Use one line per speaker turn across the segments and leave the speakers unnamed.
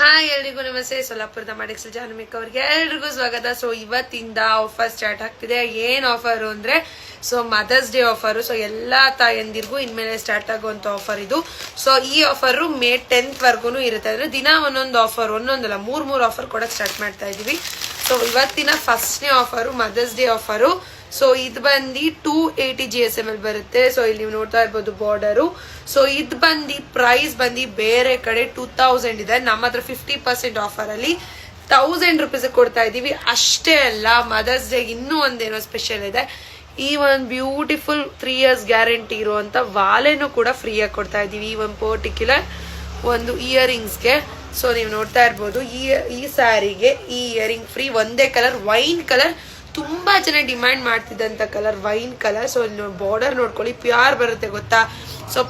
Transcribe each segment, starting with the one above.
Hi ಎಲ್ರಿಗೂ ನಮಸ್ತೆ. ಸೊಲ್ಲಾಪುರದ ಮಾಡಿಕ್ಸಲ್ ಜಾನಮಿಕ್ ಅವ್ರಿಗೆ ಎಲ್ರಿಗೂ ಸ್ವಾಗತ. ಸೊ ಇವತ್ತಿಂದ ಆಫರ್ ಸ್ಟಾರ್ಟ್ ಆಗ್ತಿದೆ. ಏನ್ ಆಫರ್ ಅಂದ್ರೆ ಮದರ್ಸ್ ಡೇ ಆಫರ್. ಎಲ್ಲಾ ತಾಯಂದಿರ್ಗೂ ಇನ್ಮೇಲೆ ಸ್ಟಾರ್ಟ್ ಆಗುವಂತ ಆಫರ್ ಇದು. ಈ ಆಫರ್ ಮೇ 10th ವರ್ಗು ಇರುತ್ತೆ. ಅಂದ್ರೆ ದಿನ ಒಂದೊಂದು ಆಫರ್, ಒಂದೊಂದಲ್ಲ ಮೂರ್ ಆಫರ್ ಕೊಡಕ್ ಸ್ಟಾರ್ಟ್ ಮಾಡ್ತಾ ಇದೀವಿ. ಇವತ್ತಿನ ಫಸ್ಟ್ನೇ ಆಫರ್ ಮದರ್ಸ್ ಡೇ ಆಫರು. ಇದು ಬಂದು 280 GSM ಬರುತ್ತೆ. ಇಲ್ಲಿ ನೀವು ನೋಡ್ತಾ ಇರ್ಬೋದು ಬಾರ್ಡರು. ಇದು ಬಂದು ಪ್ರೈಸ್ ಬಂದು ಬೇರೆ ಕಡೆ 2000 ಇದೆ. ನಮ್ಮ ಹತ್ರ 50% ಆಫರ್ ಅಲ್ಲಿ 1000 ರೂಪೀಸ್ ಕೊಡ್ತಾ ಇದೀವಿ. ಅಷ್ಟೇ ಅಲ್ಲ, ಮದರ್ಸ್ ಡೇ ಇನ್ನೂ ಒಂದೇನೋ ಸ್ಪೆಷಲ್ ಇದೆ. ಈ ಒಂದು ಬ್ಯೂಟಿಫುಲ್ 3 years ಗ್ಯಾರಂಟಿ ಇರುವಂತ ವಾಲೆನೂ ಕೂಡ ಫ್ರೀ ಆಗಿ ಕೊಡ್ತಾ ಇದೀವಿ. ಈ ಒಂದು ಪರ್ಟಿಕ್ಯುಲರ್ ಒಂದು ಇಯರಿಂಗ್ಸ್ಗೆ. ನೀವು ನೋಡ್ತಾ ಇರ್ಬೋದು, ಈ ಸ್ಯಾರಿಗೆ ಈ ಇಯರಿಂಗ್ ಫ್ರೀ. ಒಂದೇ ಕಲರ್, ವೈನ್ ಕಲರ್, ತುಂಬಾ ಜನ ಡಿಮ್ಯಾಂಡ್ ಮಾಡ್ತಿದ್ದಂತ ಕಲರ್ ವೈನ್ ಕಲರ್. ಬಾರ್ಡರ್ ನೋಡ್ಕೊಳ್ಳಿ, ಪ್ಯೂರ್ ಬರುತ್ತೆ ಗೊತ್ತಾ.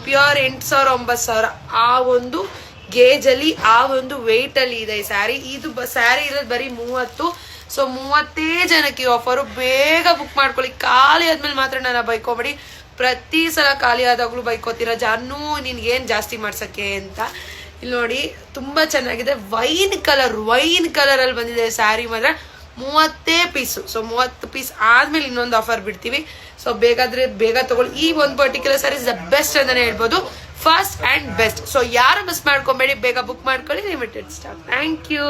ಪ್ಯೂರ್ 8000 9000 ಆ ಒಂದು ಗೇಜ್ ಅಲ್ಲಿ, ಆ ಒಂದು ವೇಟ್ ಅಲ್ಲಿ ಇದೆ ಈ ಸ್ಯಾರಿ. ಇದು ಸ್ಯಾರಿ ಇರೋದು ಬರೀ 30. 30 ಜನಕ್ಕೆ ಆಫರು. ಬೇಗ ಬುಕ್ ಮಾಡ್ಕೊಳ್ಳಿ. ಖಾಲಿ ಆದ್ಮೇಲೆ ಮಾತ್ರ ನನ್ನ ಬೈಕೋಬೇಡಿ. ಪ್ರತಿ ಸಲ ಖಾಲಿ ಆದಾಗ್ಲೂ ಬೈಕೋತೀರ, ಜಾನು ನಿನ್ಗೇನ್ ಜಾಸ್ತಿ ಮಾಡ್ಸಕ್ಕೆ ಅಂತ. ಇಲ್ಲಿ ನೋಡಿ, ತುಂಬಾ ಚೆನ್ನಾಗಿದೆ. ವೈನ್ ಕಲರ್ ಅಲ್ಲಿ ಬಂದಿದೆ ಸ್ಯಾರಿ. ಮಾತ್ರ 30 ಪೀಸು. 30 ಪೀಸ್ ಆದ್ಮೇಲೆ ಇನ್ನೊಂದು ಆಫರ್ ಬಿಡ್ತೀವಿ. ಬೇಕಾದ್ರೆ ಬೇಗ ತಗೊಳ್ಳಿ. ಈ ಒಂದು ಪರ್ಟಿಕ್ಯುಲರ್ ಸ್ಯಾರಿ ದ ಬೆಸ್ಟ್ ಅಂತಾನೆ ಹೇಳ್ಬೋದು. First and best. ಯಾರು ಮಿಸ್ ಮಾಡ್ಕೊಬೇಡಿ, ಬೇಗ ಬುಕ್ ಮಾಡ್ಕೊಳ್ಳಿ. Limited stock. Thank you.